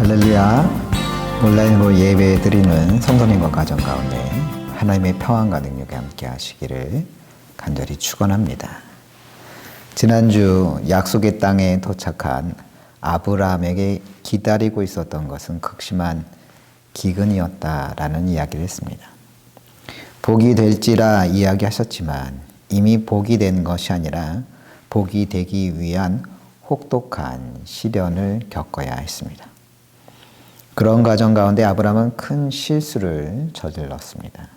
할렐루야. 온라인으로 예배 드리는 성도님과 가정 가운데 하나님의 평안과 능력이 함께 하시기를 간절히 축원합니다. 지난주 약속의 땅에 도착한 아브라함에게 기다리고 있었던 것은 극심한 기근이었다라는 이야기를 했습니다. 복이 될지라 이야기하셨지만 이미 복이 된 것이 아니라 복이 되기 위한 혹독한 시련을 겪어야 했습니다. 그런 과정 가운데 아브라함은 큰 실수를 저질렀습니다.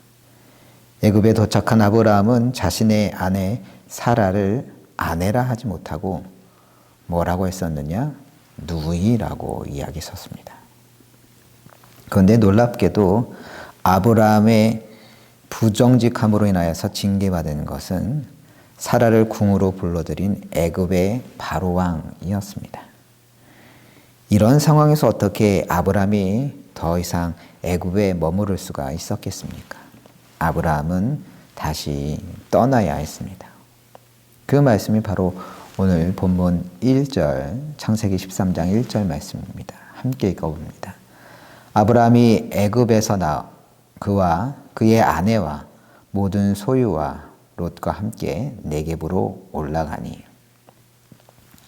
애굽에 도착한 아브라함은 자신의 아내 사라를 아내라 하지 못하고 뭐라고 했었느냐? 누이라고 이야기했었습니다. 그런데 놀랍게도 아브라함의 부정직함으로 인하여서 징계받은 것은 사라를 궁으로 불러들인 애굽의 바로 왕이었습니다. 이런 상황에서 어떻게 아브라함이 더 이상 애굽에 머무를 수가 있었겠습니까? 아브라함은 다시 떠나야 했습니다. 그 말씀이 바로 오늘 본문 1절 창세기 13장 1절 말씀입니다. 함께 읽어봅니다. 아브라함이 애굽에서 그와 그의 아내와 모든 소유와 롯과 함께 네겝으로 올라가니.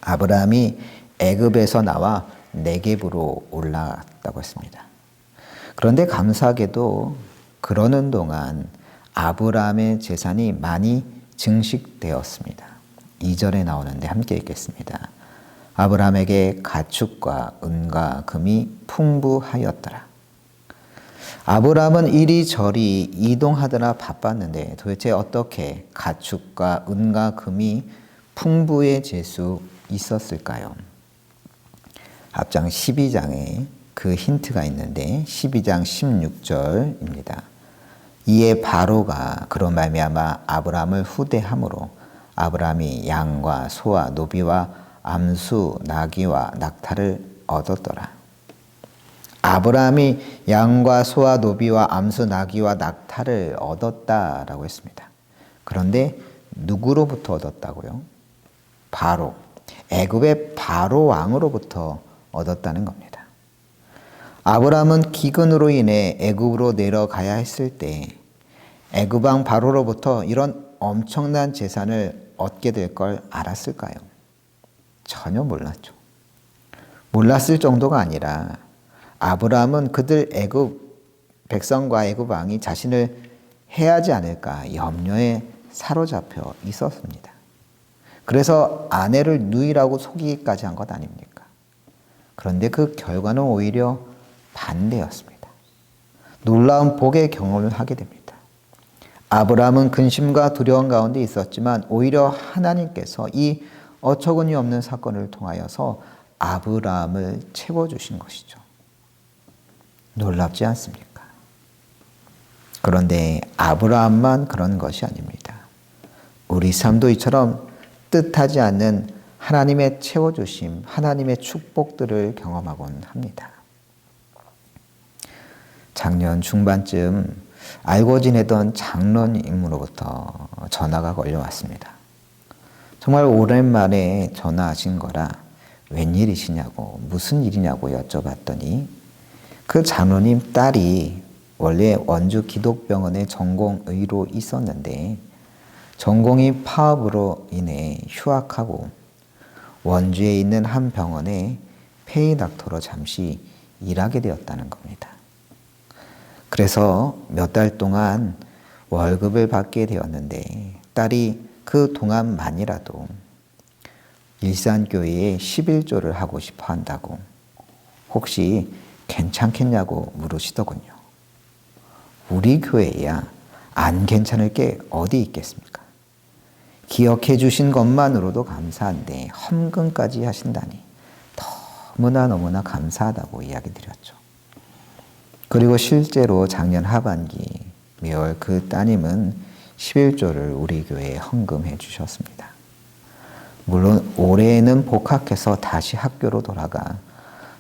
아브라함이 애굽에서 나와 네겝으로 올라갔다고 했습니다. 그런데 감사하게도 그러는 동안 아브라함의 재산이 많이 증식되었습니다. 2절에 나오는데 함께 읽겠습니다. 아브라함에게 가축과 은과 금이 풍부하였더라. 아브라함은 이리저리 이동하느라 바빴는데 도대체 어떻게 가축과 은과 금이 풍부해질 수 있었을까요? 앞장 12장에 그 힌트가 있는데 12장 16절입니다. 이에 바로가 그로 말미암아 아브라함을 후대함으로 아브라함이 양과 소와 노비와 암수 나귀와 낙타를 얻었더라. 아브라함이 양과 소와 노비와 암수 나귀와 낙타를 얻었다라고 했습니다. 그런데 누구로부터 얻었다고요? 바로 애굽의 바로 왕으로부터 얻었다는 겁니다. 아브라함은 기근으로 인해 애굽으로 내려가야 했을 때 애굽 왕 바로로부터 이런 엄청난 재산을 얻게 될 걸 알았을까요? 전혀 몰랐죠. 몰랐을 정도가 아니라 아브라함은 그들 애굽 백성과 애굽 왕이 자신을 해하지 않을까 염려에 사로잡혀 있었습니다. 그래서 아내를 누이라고 속이기까지 한 것 아닙니까? 그런데 그 결과는 오히려 반대였습니다. 놀라운 복의 경험을 하게 됩니다. 아브라함은 근심과 두려움 가운데 있었지만 오히려 하나님께서 이 어처구니 없는 사건을 통하여서 아브라함을 채워주신 것이죠. 놀랍지 않습니까? 그런데 아브라함만 그런 것이 아닙니다. 우리 삶도 이처럼 뜻하지 않는 하나님의 채워주심, 하나님의 축복들을 경험하곤 합니다. 작년 중반쯤 알고 지내던 장로님으로부터 전화가 걸려왔습니다. 정말 오랜만에 전화하신 거라 웬일이시냐고, 무슨 일이냐고 여쭤봤더니 그 장로님 딸이 원래 원주 기독병원에 전공의로 있었는데 전공의 파업으로 인해 휴학하고 원주에 있는 한 병원에 페이닥터로 잠시 일하게 되었다는 겁니다. 그래서 몇 달 동안 월급을 받게 되었는데 딸이 그 동안만이라도 일산교회에 11조를 하고 싶어 한다고 혹시 괜찮겠냐고 물으시더군요. 우리 교회야 안 괜찮을 게 어디 있겠습니까? 기억해 주신 것만으로도 감사한데 헌금까지 하신다니 너무나 감사하다고 이야기 드렸죠. 그리고 실제로 작년 하반기 매월 그 따님은 11조를 우리 교회에 헌금해 주셨습니다. 물론 올해에는 복학해서 다시 학교로 돌아가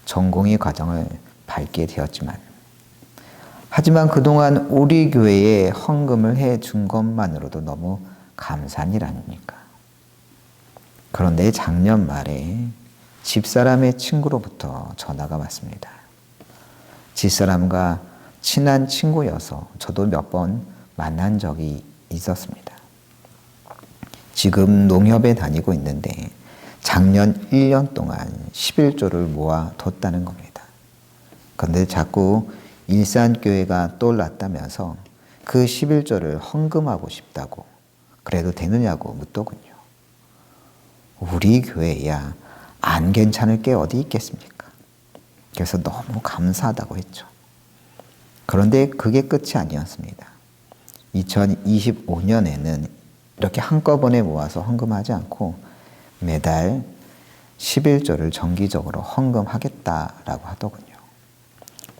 전공의 과정을 밟게 되었지만 하지만 그동안 우리 교회에 헌금을 해준 것만으로도 너무 감사한 일 아닙니까? 그런데 작년 말에 집사람의 친구로부터 전화가 왔습니다. 집사람과 친한 친구여서 저도 몇 번 만난 적이 있었습니다. 지금 농협에 다니고 있는데 작년 1년 동안 11조를 모아뒀다는 겁니다. 그런데 자꾸 일산교회가 떠올랐다면서 그 11조를 헌금하고 싶다고 그래도 되느냐고 묻더군요. 우리 교회야 안 괜찮을 게 어디 있겠습니까? 그래서 너무 감사하다고 했죠. 그런데 그게 끝이 아니었습니다. 2025년에는 이렇게 한꺼번에 모아서 헌금하지 않고 매달 11조를 정기적으로 헌금하겠다라고 하더군요.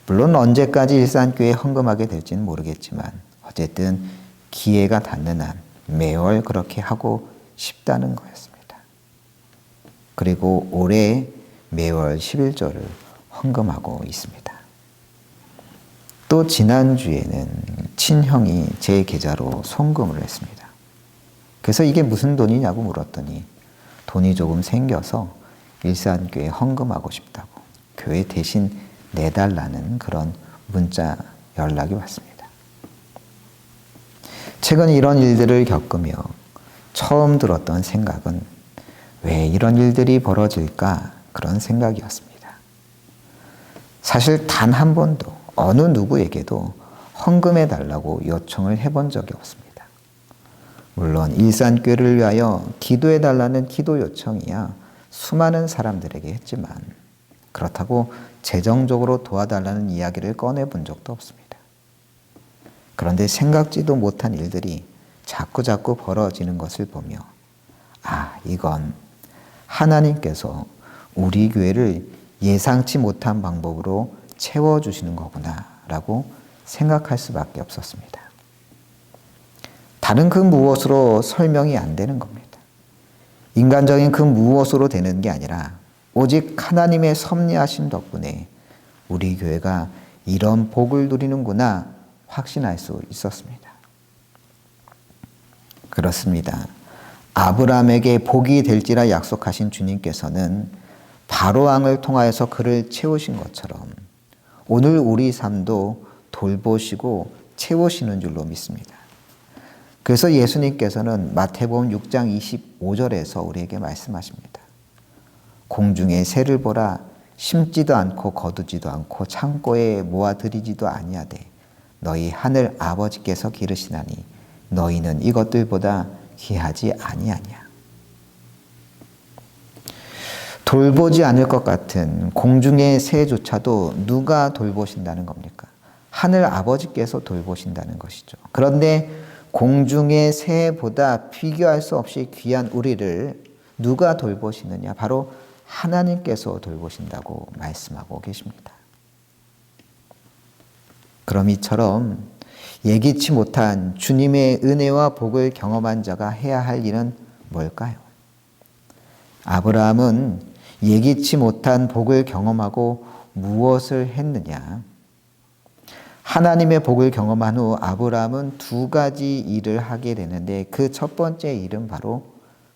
물론 언제까지 일산교회에 헌금하게 될지는 모르겠지만 어쨌든 기회가 닿는 한 매월 그렇게 하고 싶다는 거였습니다. 그리고 올해 매월 11조를 헌금하고 있습니다. 또 지난주에는 친형이 제 계좌로 송금을 했습니다. 그래서 이게 무슨 돈이냐고 물었더니 돈이 조금 생겨서 일산교회에 헌금하고 싶다고 교회 대신 내달라는 그런 문자 연락이 왔습니다. 최근 이런 일들을 겪으며 처음 들었던 생각은 왜 이런 일들이 벌어질까 그런 생각이었습니다. 사실 단 한 번도 어느 누구에게도 헌금해달라고 요청을 해본 적이 없습니다. 물론 일산교회를 위하여 기도해달라는 기도 요청이야 수많은 사람들에게 했지만 그렇다고 재정적으로 도와달라는 이야기를 꺼내본 적도 없습니다. 그런데 생각지도 못한 일들이 자꾸자꾸 벌어지는 것을 보며 이건 하나님께서 우리 교회를 예상치 못한 방법으로 채워주시는 거구나 라고 생각할 수밖에 없었습니다. 다른 그 무엇으로 설명이 안 되는 겁니다. 인간적인 그 무엇으로 되는 게 아니라 오직 하나님의 섭리하신 덕분에 우리 교회가 이런 복을 누리는구나 확신할 수 있었습니다. 그렇습니다. 아브라함에게 복이 될지라 약속하신 주님께서는 바로왕을 통하여서 그를 채우신 것처럼 오늘 우리 삶도 돌보시고 채우시는 줄로 믿습니다. 그래서 예수님께서는 마태복음 6장 25절에서 우리에게 말씀하십니다. 공중의 새를 보라, 심지도 않고 거두지도 않고 창고에 모아들이지도 아니하되 너희 하늘 아버지께서 기르시나니 너희는 이것들보다 귀하지 아니하냐. 돌보지 않을 것 같은 공중의 새조차도 누가 돌보신다는 겁니까? 하늘 아버지께서 돌보신다는 것이죠. 그런데 공중의 새보다 비교할 수 없이 귀한 우리를 누가 돌보시느냐? 바로 하나님께서 돌보신다고 말씀하고 계십니다. 그럼 이처럼 예기치 못한 주님의 은혜와 복을 경험한 자가 해야 할 일은 뭘까요? 아브라함은 예기치 못한 복을 경험하고 무엇을 했느냐? 하나님의 복을 경험한 후 아브라함은 두 가지 일을 하게 되는데 그 첫 번째 일은 바로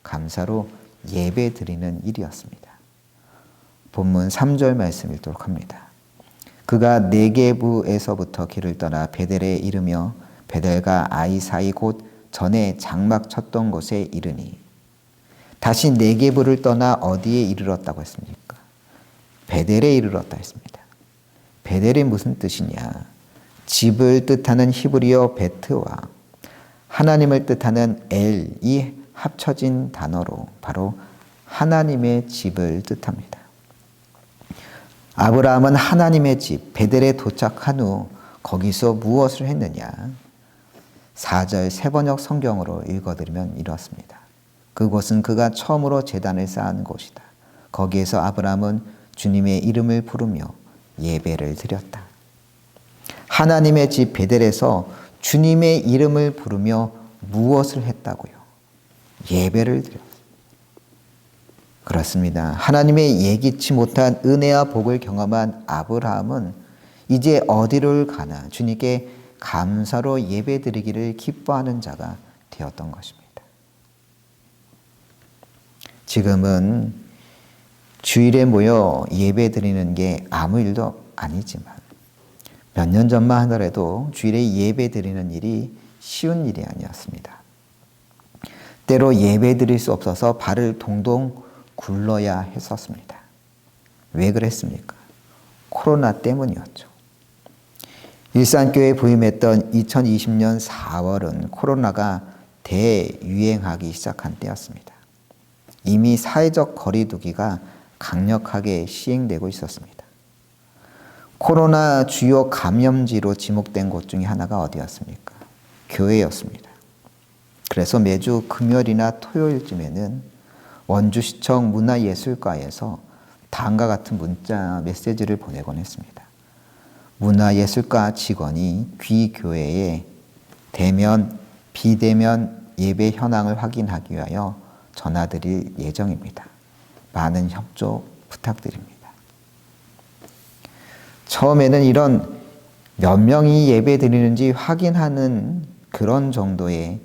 감사로 예배 드리는 일이었습니다. 본문 3절 말씀 읽도록 합니다. 그가 네게부에서부터 길을 떠나 베델에 이르며 베델과 아이 사이 곧 전에 장막 쳤던 곳에 이르니 다시 네게부를 떠나 어디에 이르렀다고 했습니까? 베델에 이르렀다 했습니다. 베델이 무슨 뜻이냐? 집을 뜻하는 히브리어 베트와 하나님을 뜻하는 엘이 합쳐진 단어로 바로 하나님의 집을 뜻합니다. 아브라함은 하나님의 집 베델에 도착한 후 거기서 무엇을 했느냐? 4절 세번역 성경으로 읽어드리면 이렇습니다. 그곳은 그가 처음으로 제단을 쌓은 곳이다. 거기에서 아브라함은 주님의 이름을 부르며 예배를 드렸다. 하나님의 집 베델에서 주님의 이름을 부르며 무엇을 했다고요? 예배를 드렸습니다. 그렇습니다. 하나님의 예기치 못한 은혜와 복을 경험한 아브라함은 이제 어디를 가나 주님께 감사로 예배드리기를 기뻐하는 자가 되었던 것입니다. 지금은 주일에 모여 예배드리는 게 아무 일도 아니지만 몇 년 전만 하더라도 주일에 예배 드리는 일이 쉬운 일이 아니었습니다. 때로 예배 드릴 수 없어서 발을 동동 굴러야 했었습니다. 왜 그랬습니까? 코로나 때문이었죠. 일산교회에 부임했던 2020년 4월은 코로나가 대유행하기 시작한 때였습니다. 이미 사회적 거리두기가 강력하게 시행되고 있었습니다. 코로나 주요 감염지로 지목된 곳 중에 하나가 어디였습니까? 교회였습니다. 그래서 매주 금요일이나 토요일쯤에는 원주시청 문화예술과에서 다음과 같은 문자 메시지를 보내곤 했습니다. 문화예술과 직원이 귀교회에 대면, 비대면 예배 현황을 확인하기 위하여 전화드릴 예정입니다. 많은 협조 부탁드립니다. 처음에는 이런 몇 명이 예배 드리는지 확인하는 그런 정도의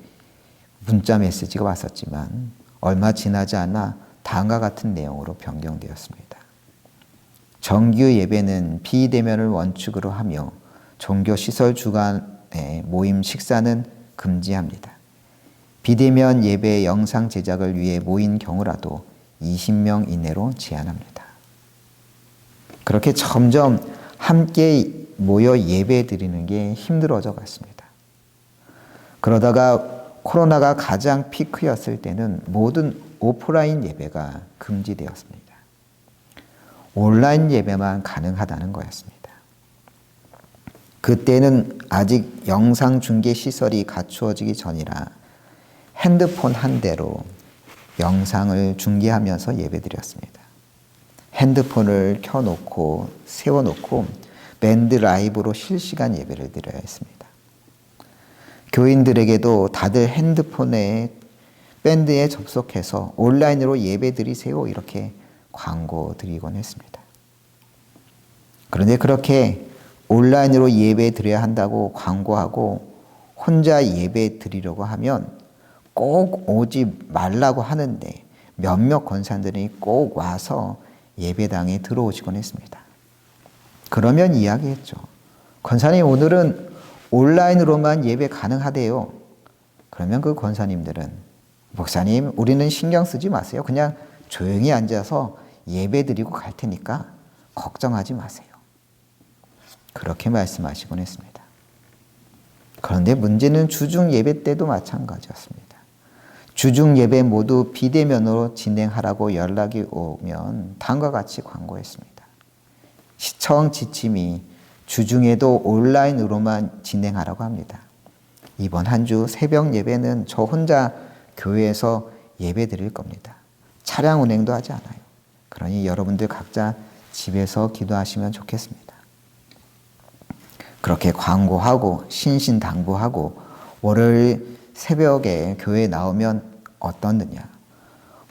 문자 메시지가 왔었지만 얼마 지나지 않아 다음과 같은 내용으로 변경되었습니다. 정규 예배는 비대면을 원칙으로 하며 종교시설 주간의 모임 식사는 금지합니다. 비대면 예배 영상 제작을 위해 모인 경우라도 20명 이내로 제한합니다. 그렇게 점점 함께 모여 예배 드리는 게 힘들어져 갔습니다. 그러다가 코로나가 가장 피크였을 때는 모든 오프라인 예배가 금지되었습니다. 온라인 예배만 가능하다는 거였습니다. 그때는 아직 영상 중계 시설이 갖추어지기 전이라 핸드폰 한 대로 영상을 중계하면서 예배드렸습니다. 핸드폰을 켜놓고 세워놓고 밴드 라이브로 실시간 예배를 드려야 했습니다. 교인들에게도 다들 핸드폰에 밴드에 접속해서 온라인으로 예배 드리세요 이렇게 광고 드리곤 했습니다. 그런데 그렇게 온라인으로 예배 드려야 한다고 광고하고 혼자 예배 드리려고 하면 꼭 오지 말라고 하는데 몇몇 권사들이 꼭 와서 예배당에 들어오시곤 했습니다. 그러면 이야기했죠. 권사님 오늘은 온라인으로만 예배 가능하대요. 그러면 그 권사님들은 목사님 우리는 신경 쓰지 마세요. 그냥 조용히 앉아서 예배 드리고 갈 테니까 걱정하지 마세요. 그렇게 말씀하시곤 했습니다. 그런데 문제는 주중 예배 때도 마찬가지였습니다. 주중 예배 모두 비대면으로 진행하라고 연락이 오면 다음과 같이 광고했습니다. 시청 지침이 주중에도 온라인으로만 진행하라고 합니다. 이번 한 주 새벽 예배는 저 혼자 교회에서 예배 드릴 겁니다. 차량 운행도 하지 않아요. 그러니 여러분들 각자 집에서 기도하시면 좋겠습니다. 그렇게 광고하고 신신당부하고 월요일 새벽에 교회에 나오면 어떻느냐.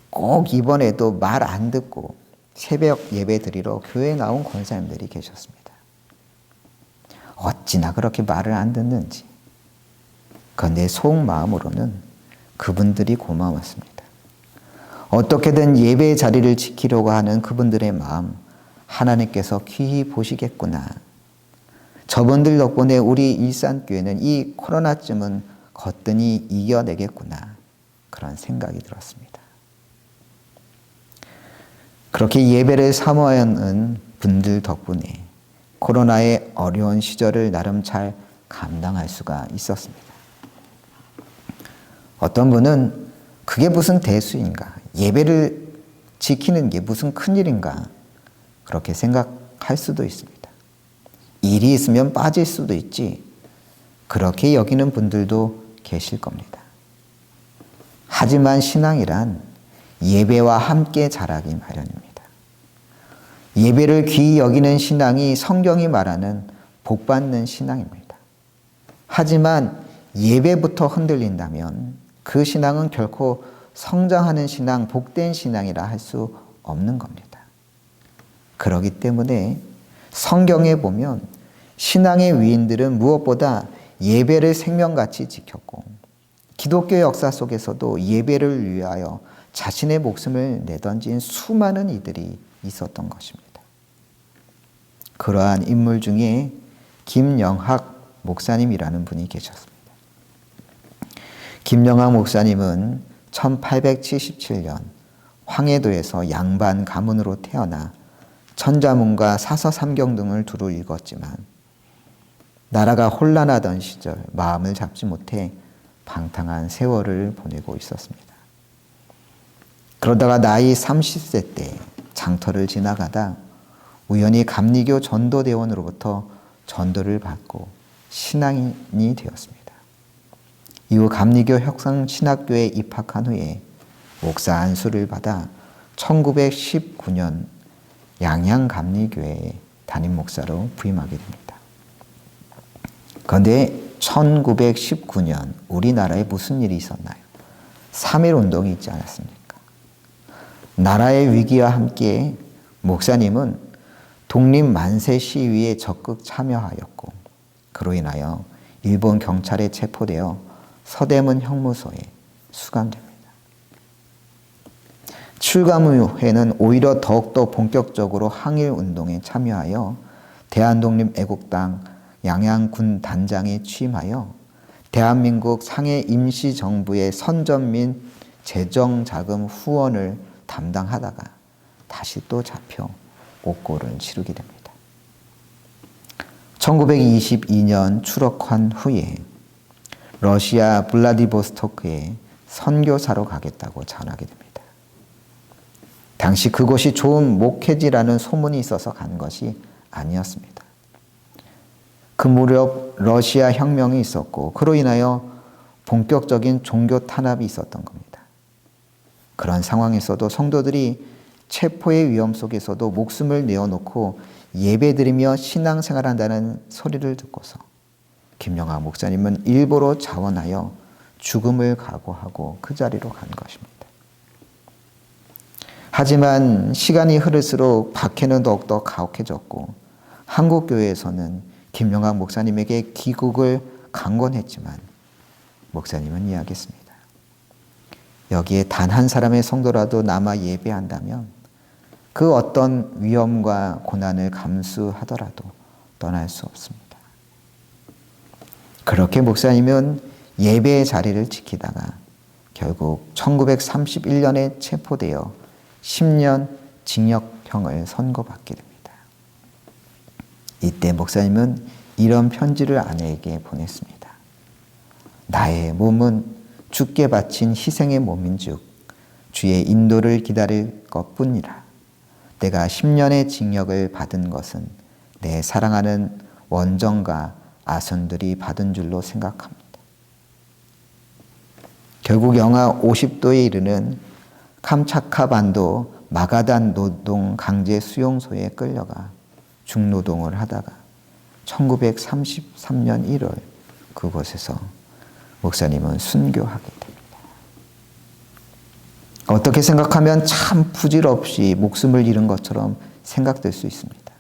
꼭 이번에도 말 안 듣고 새벽 예배 드리러 교회에 나온 권사님들이 계셨습니다. 어찌나 그렇게 말을 안 듣는지. 그런데 속마음으로는 그분들이 고마웠습니다. 어떻게든 예배 자리를 지키려고 하는 그분들의 마음 하나님께서 귀히 보시겠구나. 저분들 덕분에 우리 일산교회는 이 코로나쯤은 거뜬히 이겨내겠구나. 그런 생각이 들었습니다. 그렇게 예배를 사모하는 분들 덕분에 코로나의 어려운 시절을 나름 잘 감당할 수가 있었습니다. 어떤 분은 그게 무슨 대수인가? 예배를 지키는 게 무슨 큰일인가? 그렇게 생각할 수도 있습니다. 일이 있으면 빠질 수도 있지. 그렇게 여기는 분들도 계실 겁니다. 하지만 신앙이란 예배와 함께 자라기 마련입니다. 예배를 귀히 여기는 신앙이 성경이 말하는 복받는 신앙입니다. 하지만 예배부터 흔들린다면 그 신앙은 결코 성장하는 신앙, 복된 신앙이라 할 수 없는 겁니다. 그렇기 때문에 성경에 보면 신앙의 위인들은 무엇보다 예배를 생명같이 지켰고 기독교 역사 속에서도 예배를 위하여 자신의 목숨을 내던진 수많은 이들이 있었던 것입니다. 그러한 인물 중에 김영학 목사님이라는 분이 계셨습니다. 김영학 목사님은 1877년 황해도에서 양반 가문으로 태어나 천자문과 사서삼경 등을 두루 읽었지만 나라가 혼란하던 시절 마음을 잡지 못해 방탕한 세월을 보내고 있었습니다. 그러다가 나이 30세 때 장터를 지나가다 우연히 감리교 전도대원으로부터 전도를 받고 신앙인이 되었습니다. 이후 감리교 혁상신학교에 입학한 후에 목사 안수를 받아 1919년 양양감리교회에 담임 목사로 부임하게 됩니다. 그런데 1919년 우리나라에 무슨 일이 있었나요? 3.1운동이 있지 않았습니까? 나라의 위기와 함께 목사님은 독립만세 시위에 적극 참여하였고 그로 인하여 일본 경찰에 체포되어 서대문 형무소에 수감됩니다. 출감 후에는 오히려 더욱더 본격적으로 항일운동에 참여하여 대한독립애국당 양양군 단장에 취임하여 대한민국 상해 임시정부의 선전 및 재정자금 후원을 담당하다가 다시 또 잡혀 옥고를 치르게 됩니다. 1922년 추록한 후에 러시아 블라디보스토크에 선교사로 가겠다고 전하게 됩니다. 당시 그곳이 좋은 목회지라는 소문이 있어서 간 것이 아니었습니다. 그 무렵 러시아 혁명이 있었고 그로 인하여 본격적인 종교 탄압이 있었던 겁니다. 그런 상황에서도 성도들이 체포의 위험 속에서도 목숨을 내어놓고 예배드리며 신앙생활한다는 소리를 듣고서 김영학 목사님은 일부러 자원하여 죽음을 각오하고 그 자리로 간 것입니다. 하지만 시간이 흐를수록 박해는 더욱더 가혹해졌고 한국교회에서는 김영학 목사님에게 귀국을 강권했지만 목사님은 이야기했습니다. 여기에 단 한 사람의 성도라도 남아 예배한다면 그 어떤 위험과 고난을 감수하더라도 떠날 수 없습니다. 그렇게 목사님은 예배의 자리를 지키다가 결국 1931년에 체포되어 10년 징역형을 선고받게 됩니다. 이때 목사님은 이런 편지를 아내에게 보냈습니다. 나의 몸은 주께 바친 희생의 몸인즉 주의 인도를 기다릴 것뿐이라. 내가 10년의 징역을 받은 것은 내 사랑하는 원정과 아손들이 받은 줄로 생각합니다. 결국 영하 50도에 이르는 캄차카반도 마가단 노동 강제 수용소에 끌려가 중노동을 하다가 1933년 1월 그곳에서 목사님은 순교하게 됩니다. 어떻게 생각하면 참 부질없이 목숨을 잃은 것처럼 생각될 수 있습니다.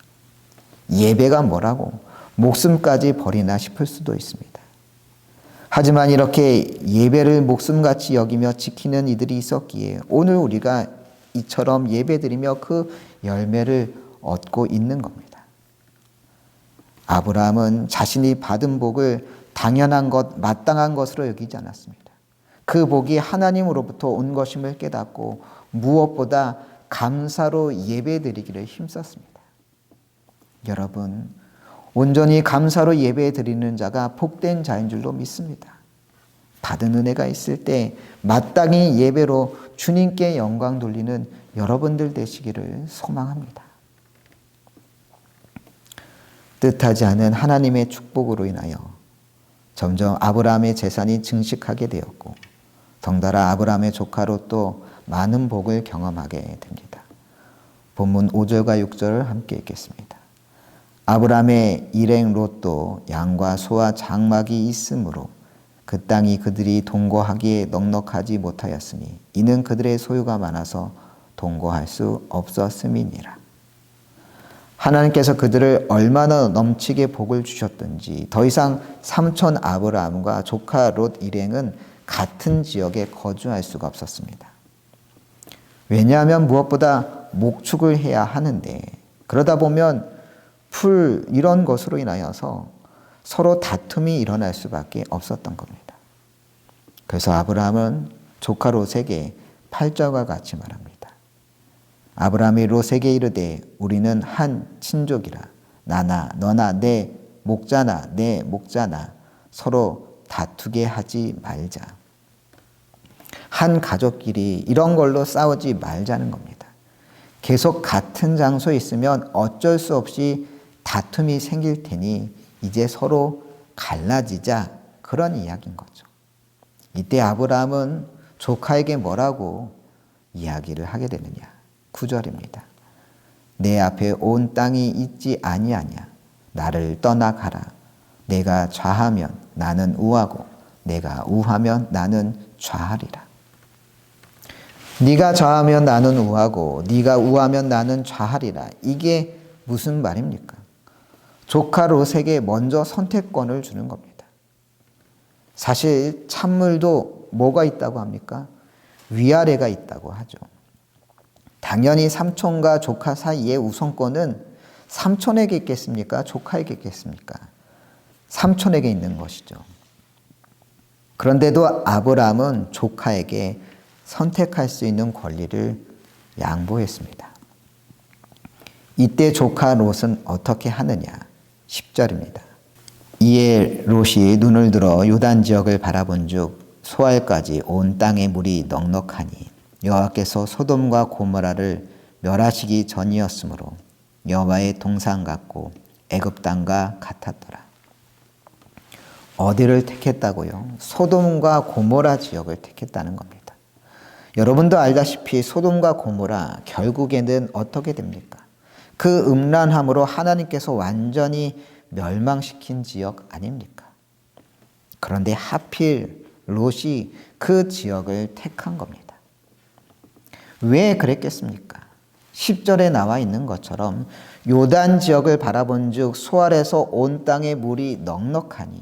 예배가 뭐라고 목숨까지 버리나 싶을 수도 있습니다. 하지만 이렇게 예배를 목숨같이 여기며 지키는 이들이 있었기에 오늘 우리가 이처럼 예배드리며 그 열매를 얻고 있는 겁니다. 아브라함은 자신이 받은 복을 당연한 것, 마땅한 것으로 여기지 않았습니다. 그 복이 하나님으로부터 온 것임을 깨닫고 무엇보다 감사로 예배드리기를 힘썼습니다. 여러분, 온전히 감사로 예배드리는 자가 복된 자인 줄로 믿습니다. 받은 은혜가 있을 때 마땅히 예배로 주님께 영광 돌리는 여러분들 되시기를 소망합니다. 뜻하지 않은 하나님의 축복으로 인하여 점점 아브라함의 재산이 증식하게 되었고 덩달아 아브라함의 조카로 또 많은 복을 경험하게 됩니다. 본문 5절과 6절을 함께 읽겠습니다. 아브라함의 일행 롯도 양과 소와 장막이 있으므로 그 땅이 그들이 동거하기에 넉넉하지 못하였으니 이는 그들의 소유가 많아서 동거할 수 없었음이니라. 하나님께서 그들을 얼마나 넘치게 복을 주셨든지 더 이상 삼촌 아브라함과 조카 롯 일행은 같은 지역에 거주할 수가 없었습니다. 왜냐하면 무엇보다 목축을 해야 하는데 그러다 보면 풀 이런 것으로 인하여서 서로 다툼이 일어날 수밖에 없었던 겁니다. 그래서 아브라함은 조카 롯에게 8절과 같이 말합니다. 아브라함이 롯에게 이르되 우리는 한 친족이라 나나 너나 내 목자나 내 목자나 서로 다투게 하지 말자. 한 가족끼리 이런 걸로 싸우지 말자는 겁니다. 계속 같은 장소에 있으면 어쩔 수 없이 다툼이 생길 테니 이제 서로 갈라지자, 그런 이야기인 거죠. 이때 아브라함은 조카에게 뭐라고 이야기를 하게 되느냐. 9절입니다. 내 앞에 온 땅이 있지 아니하냐. 나를 떠나가라. 내가 좌하면 나는 우하고 내가 우하면 나는 좌하리라. 네가 좌하면 나는 우하고 네가 우하면 나는 좌하리라. 이게 무슨 말입니까? 조카 롯에게 먼저 선택권을 주는 겁니다. 사실 찬물도 뭐가 있다고 합니까? 위아래가 있다고 하죠. 당연히 삼촌과 조카 사이의 우선권은 삼촌에게 있겠습니까? 조카에게 있겠습니까? 삼촌에게 있는 것이죠. 그런데도 아브라함은 조카에게 선택할 수 있는 권리를 양보했습니다. 이때 조카 롯은 어떻게 하느냐? 10절입니다. 이에 롯이 눈을 들어 요단 지역을 바라본즉 소알까지 온 땅에 물이 넉넉하니 여호와께서 소돔과 고모라를 멸하시기 전이었으므로 여호와의 동산 같고 애굽 땅과 같았더라. 어디를 택했다고요? 소돔과 고모라 지역을 택했다는 겁니다. 여러분도 알다시피 소돔과 고모라 결국에는 어떻게 됩니까? 그 음란함으로 하나님께서 완전히 멸망시킨 지역 아닙니까? 그런데 하필 롯이 그 지역을 택한 겁니다. 왜 그랬겠습니까? 10절에 나와 있는 것처럼 요단 지역을 바라본즉 소알에서 온 땅의 물이 넉넉하니,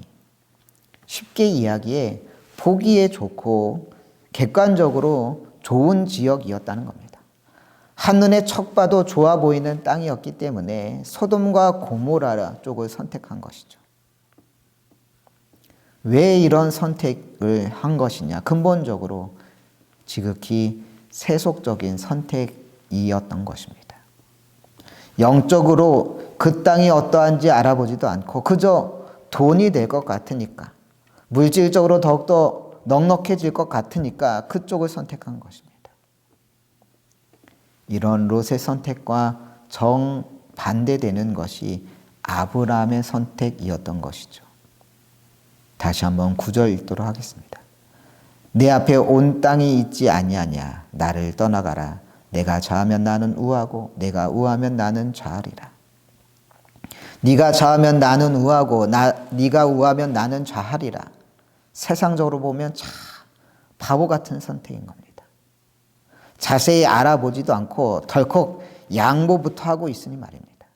쉽게 이야기해 보기에 좋고 객관적으로 좋은 지역이었다는 겁니다. 한눈에 척 봐도 좋아 보이는 땅이었기 때문에 소돔과 고모라 쪽을 선택한 것이죠. 왜 이런 선택을 한 것이냐? 근본적으로 지극히 세속적인 선택이었던 것입니다. 영적으로 그 땅이 어떠한지 알아보지도 않고 그저 돈이 될 것 같으니까, 물질적으로 더욱더 넉넉해질 것 같으니까 그쪽을 선택한 것입니다. 이런 롯의 선택과 정반대되는 것이 아브라함의 선택이었던 것이죠. 다시 한번 9절 읽도록 하겠습니다. 내 앞에 온 땅이 있지 아니하냐. 나를 떠나가라. 내가 좌하면 나는 우하고 내가 우하면 나는 좌하리라. 네가 좌하면 나는 우하고 네가 우하면 나는 좌하리라. 세상적으로 보면 참 바보 같은 선택인 겁니다. 자세히 알아보지도 않고 덜컥 양보부터 하고 있으니 말입니다.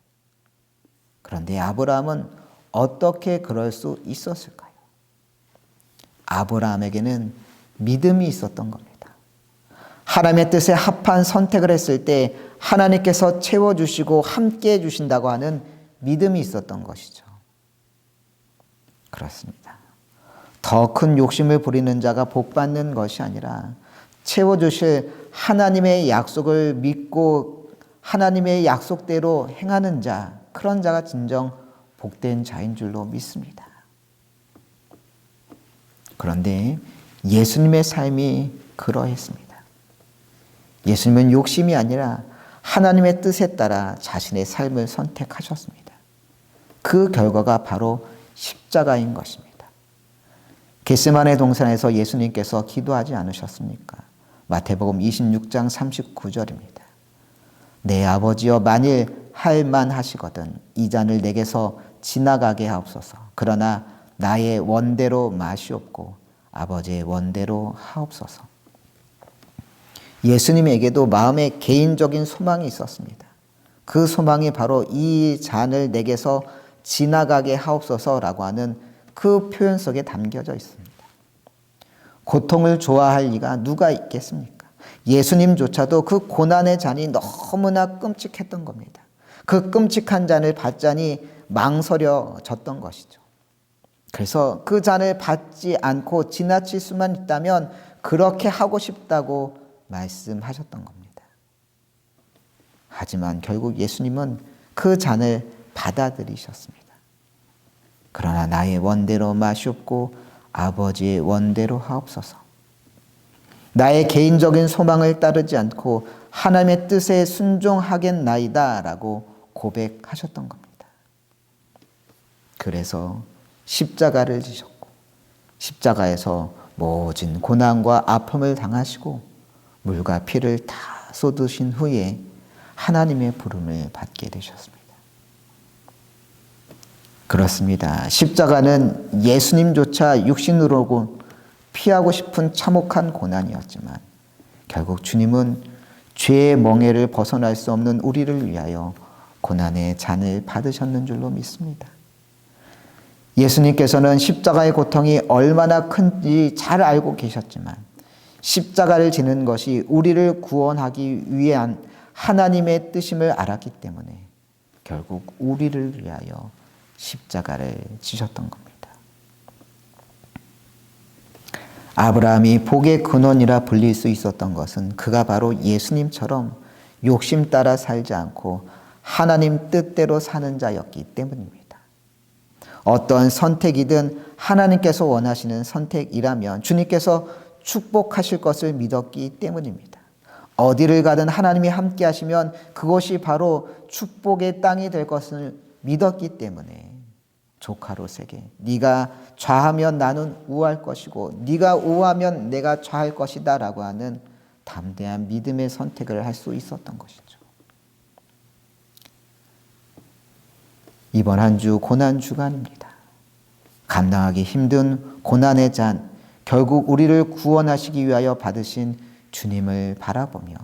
그런데 아브라함은 어떻게 그럴 수 있었을까요? 아브라함에게는 믿음이 있었던 겁니다. 하나님의 뜻에 합한 선택을 했을 때 하나님께서 채워주시고 함께 해주신다고 하는 믿음이 있었던 것이죠. 그렇습니다. 더 큰 욕심을 부리는 자가 복 받는 것이 아니라 채워주실 하나님의 약속을 믿고 하나님의 약속대로 행하는 자, 그런 자가 진정 복된 자인 줄로 믿습니다. 그런데 예수님의 삶이 그러했습니다. 예수님은 욕심이 아니라 하나님의 뜻에 따라 자신의 삶을 선택하셨습니다. 그 결과가 바로 십자가인 것입니다. 겟세마네 동산에서 예수님께서 기도하지 않으셨습니까? 마태복음 26장 39절입니다. 내 아버지여, 만일 할 만하시거든 이 잔을 내게서 지나가게 하옵소서. 그러나 나의 원대로 마시옵고 아버지의 원대로 하옵소서. 예수님에게도 마음에 개인적인 소망이 있었습니다. 그 소망이 바로 이 잔을 내게서 지나가게 하옵소서라고 하는 그 표현 속에 담겨져 있습니다. 고통을 좋아할 리가 누가 있겠습니까? 예수님조차도 그 고난의 잔이 너무나 끔찍했던 겁니다. 그 끔찍한 잔을 받자니 망설여졌던 것이죠. 그래서 그 잔을 받지 않고 지나칠 수만 있다면 그렇게 하고 싶다고 말씀하셨던 겁니다. 하지만 결국 예수님은 그 잔을 받아들이셨습니다. 그러나 나의 원대로 마시옵고 아버지의 원대로 하옵소서. 나의 개인적인 소망을 따르지 않고 하나님의 뜻에 순종하겠나이다 라고 고백하셨던 겁니다. 그래서 십자가를 지셨고 십자가에서 모진 고난과 아픔을 당하시고 물과 피를 다 쏟으신 후에 하나님의 부름을 받게 되셨습니다. 그렇습니다. 십자가는 예수님조차 육신으로 피하고 싶은 참혹한 고난이었지만 결국 주님은 죄의 멍에를 벗어날 수 없는 우리를 위하여 고난의 잔을 받으셨는 줄로 믿습니다. 예수님께서는 십자가의 고통이 얼마나 큰지 잘 알고 계셨지만 십자가를 지는 것이 우리를 구원하기 위한 하나님의 뜻임을 알았기 때문에 결국 우리를 위하여 십자가를 지셨던 겁니다. 아브라함이 복의 근원이라 불릴 수 있었던 것은 그가 바로 예수님처럼 욕심 따라 살지 않고 하나님 뜻대로 사는 자였기 때문입니다. 어떤 선택이든 하나님께서 원하시는 선택이라면 주님께서 축복하실 것을 믿었기 때문입니다. 어디를 가든 하나님이 함께 하시면 그것이 바로 축복의 땅이 될 것을 믿었기 때문에 조카로세게 네가 좌하면 나는 우할 것이고 네가 우하면 내가 좌할 것이다 라고 하는 담대한 믿음의 선택을 할 수 있었던 것이죠. 이번 한 주 고난 주간입니다. 감당하기 힘든 고난의 잔, 결국 우리를 구원하시기 위하여 받으신 주님을 바라보며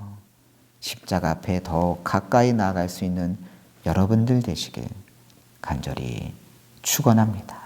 십자가 앞에 더 가까이 나아갈 수 있는 여러분들 되시길 간절히 축원합니다.